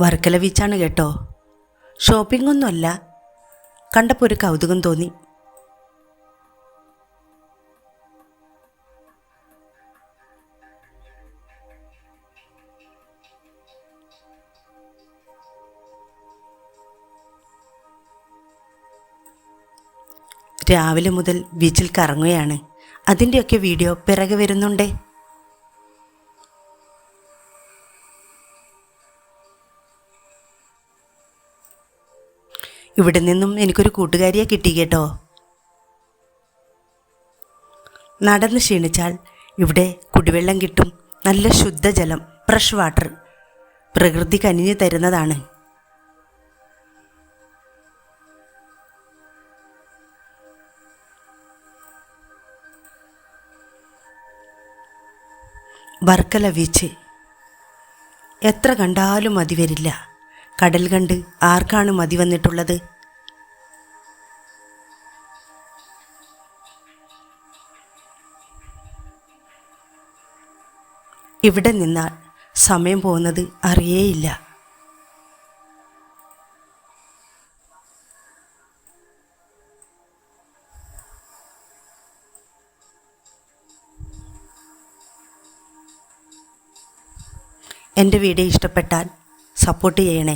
വർക്കല ബീച്ചാണ് കേട്ടോ. ഷോപ്പിംഗ് ഒന്നുമല്ല, കണ്ടപ്പോൾ ഒരു കൗതുകം തോന്നി. രാവിലെ മുതൽ ബീച്ചിൽ കറങ്ങുകയാണ്. അതിൻ്റെയൊക്കെ വീഡിയോ പിറകെ വരുന്നുണ്ടേ. ഇവിടെ നിന്നും എനിക്കൊരു കൂട്ടുകാരിയെ കിട്ടി കേട്ടോ. നടന്ന് ക്ഷീണിച്ചാൽ ഇവിടെ കുടിവെള്ളം കിട്ടും. നല്ല ശുദ്ധജലം, ഫ്രഷ് വാട്ടർ, പ്രകൃതി കനിഞ്ഞു തരുന്നതാണ്. വർക്കല ബീച്ച് എത്ര കണ്ടാലും മതി വരില്ല. കടൽ കണ്ട് ആർക്കാണ് മതി വന്നിട്ടുള്ളത്? ഇവിടെ നിന്നാൽ സമയം പോകുന്നത് അറിയേയില്ല. എൻ്റെ വീഡിയോ ഇഷ്ടപ്പെട്ടാൽ സപ്പോർട്ട് ചെയ്യണേ.